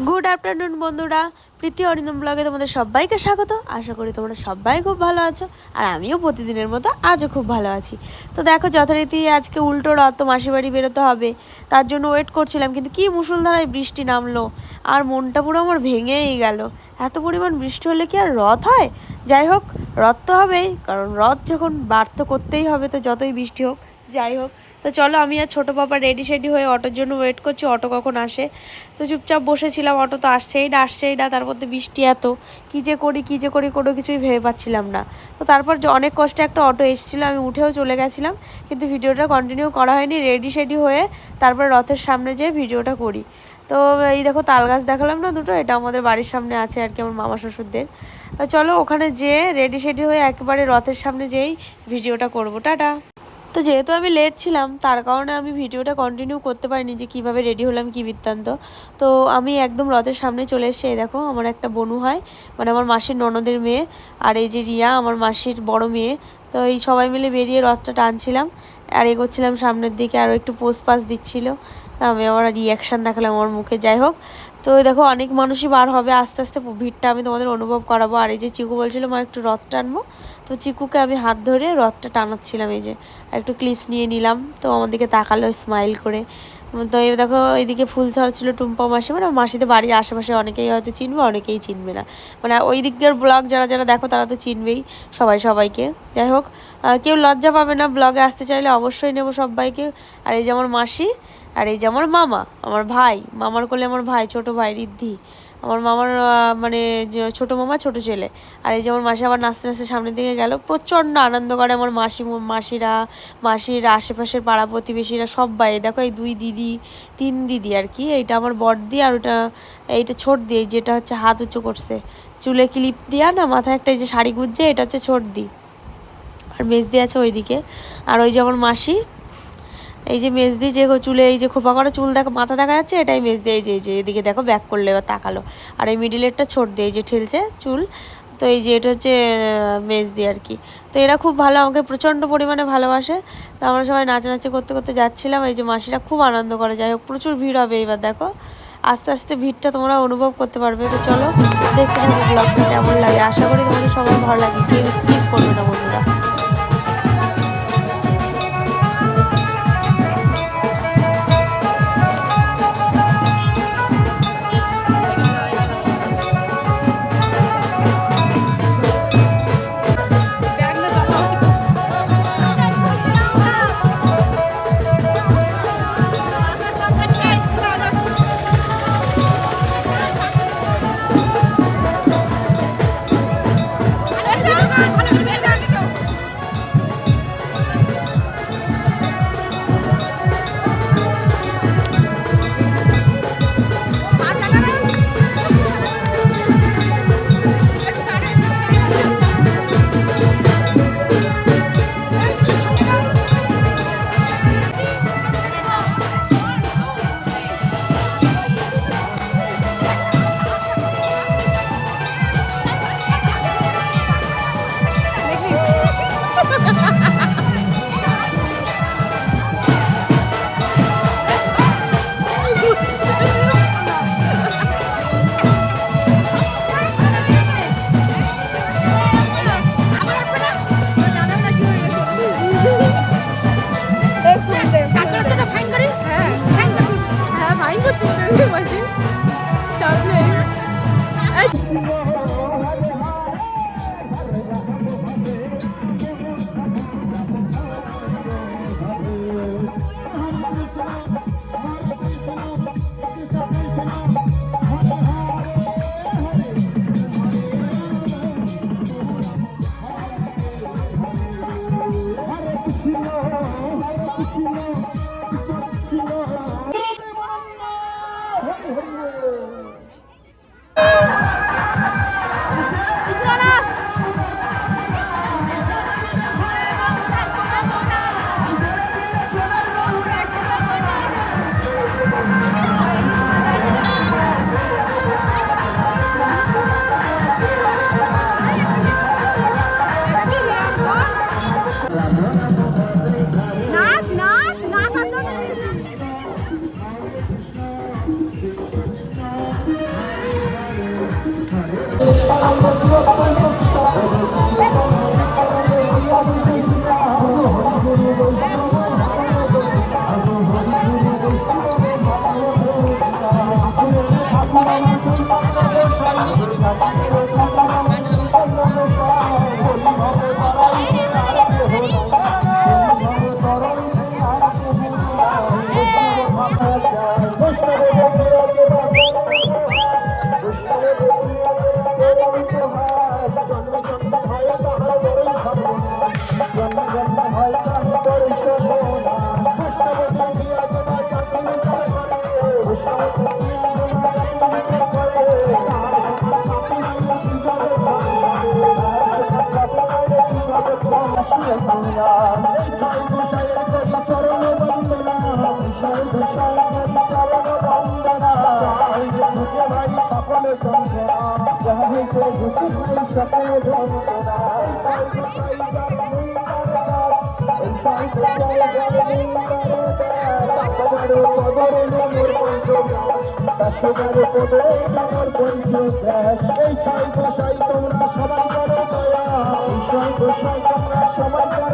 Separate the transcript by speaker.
Speaker 1: Good afternoon বন্ধুরা, প্রীতি অরিন্দম ব্লগে তোমাদের সবাইকে স্বাগত। আশা করি তোমরা সবাই খুব ভালো আছো, আর আমিও প্রতিদিনের মতো আজও খুব ভালো আছি। তো দেখো, যথারীতি আজকে উল্টো রথ, তো মাসির বাড়ি বেরোতে হবে, তার জন্য ওয়েট করছিলাম। কিন্তু কি মুষলধারায় বৃষ্টি নামলো, আর মনটা পুরো আমার ভেঙেই গেল। এত পরিমাণ বৃষ্টি হলে কি আর রথ হয়? যাই হোক, রথ তো হবেই, কারণ রথ যখন বার তো করতেই হবে, তো যতই বৃষ্টি হোক। যাই হোক, তো চলো, আমি আর ছোটো পাপা রেডি সেডি হয়ে অটোর জন্য ওয়েট করছি, অটো কখন আসে। তো চুপচাপ বসেছিলাম, অটো তো আসছেই না, তার মধ্যে বৃষ্টি এত, কী যে করি কোনো কিছুই ভেবে পাচ্ছিলাম না। তো তারপর অনেক কষ্টে একটা অটো এসেছিলো, আমি উঠেও চলে গেছিলাম, কিন্তু ভিডিওটা কন্টিনিউ করা হয়নি। রেডি সেডি হয়ে তারপর রথের সামনে যেয়ে ভিডিওটা করি। তো এই দেখো, তাল গাছ দেখালাম না দুটো, এটা আমাদের বাড়ির সামনে আছে আর কি, আমার মামা শ্বশুরদের। তো চলো, ওখানে যেয়ে রেডি সেডি হয়ে একেবারে রথের সামনে যেয়েই ভিডিওটা করবো। টাটা। তো যেহেতু আমি লেট ছিলাম, তার কারণে আমি ভিডিওটা কন্টিনিউ করতে পারিনি যে কীভাবে রেডি হলাম, কী বৃত্তান্ত। তো আমি একদম রথের সামনে চলে এসেছি। এই দেখো, আমার একটা বোনু হয়, মানে আমার মাসির ননদের মেয়ে, আর এই যে রিয়া আমার মাসির বড় মেয়ে। তো এই সবাই মিলে বেরিয়ে রথটা টানছিলাম আর এগোচ্ছিলাম সামনের দিকে, আরও একটু পোজ পাস দিচ্ছিলো। আমি আমার রিয়াকশান দেখালাম আমার মুখে। যাই হোক, তো দেখো অনেক মানুষই বার হবে, আস্তে আস্তে ভিড়টা আমি তোমাদের অনুভব করাবো। আর এই যে চিকু বলছিল মা একটু রথ টানবো, তো চিকুকে আমি হাত ধরে রথটা টানাচ্ছিলাম। এই যে একটু ক্লিপস নিয়ে নিলাম, তো আমার দিকে তাকালো স্মাইল করে। তো এই দেখো, এইদিকে ফুল ছড়াচ্ছিল টুম্পা মাসি, মানে মাসিদের বাড়ির আশেপাশে অনেকেই হয়তো চিনবে, অনেকেই চিনবে না। মানে ওই দিককার ব্লগ যারা যারা দেখো তারা তো চিনবেই সবাইকে। যাই হোক, কেউ লজ্জা পাবে না, ব্লগে আসতে চাইলে অবশ্যই নেবো সবাইকে। আর এই যে আমার মাসি, আর এই যে আমার মামা, আমার ভাই, মামার কোলে আমার ভাই, ছোট ভাই রিদ্ধি, আমার মামার মানে ছোটো মামা, ছোটো ছেলে। আর এই যে আমার মাসি আবার নাচতে নাচতে সামনের দিকে গেল। প্রচণ্ড আনন্দ করে আমার মাসিরা, মাসির আশেপাশের পাড়া প্রতিবেশীরা সবাই। দেখো এই তিন দিদি আর কি, এইটা আমার বড়দি, আর ওটা এইটা ছোট দিয়ে, যেটা হচ্ছে হাত উঁচু করছে, চুলে ক্লিপ দিয়া না, মাথায় একটা এই যে শাড়ি গুঁজছে, এটা হচ্ছে ছোট দি। আর মেজদি আছে ওইদিকে। আর ওই যে আমার মাসি, এই যে মেজদি, যে চুলে এই যে খোপা করা চুল দেখো, মাথা দেখা যাচ্ছে, এটাই মেজদি। এই যে এদিকে দেখো, ব্যাক করলে এবার তাকালো। আর এই মিডিলেরটা ছোট দিয়ে, এই যে ঠেলছে চুল, তো এই যে এটা হচ্ছে মেজদি আর কি। তো এরা খুব ভালো, আমাকে প্রচণ্ড পরিমাণে ভালোবাসে। তো আমরা সবাই নাচানাচি করতে করতে যাচ্ছিলাম। এই যে মাসিরা খুব আনন্দ করে। যাই হোক, প্রচুর ভিড় হবে এবার, দেখো আস্তে আস্তে ভিড়টা তোমরা অনুভব করতে পারবে। তো চলো, দেখতে থাকো ব্লগটা কেমন লাগে। আশা করি তোমাদের সবাই ভালো লাগে, কেউ স্কিপ করবে না বন্ধুরা।
Speaker 2: সবাই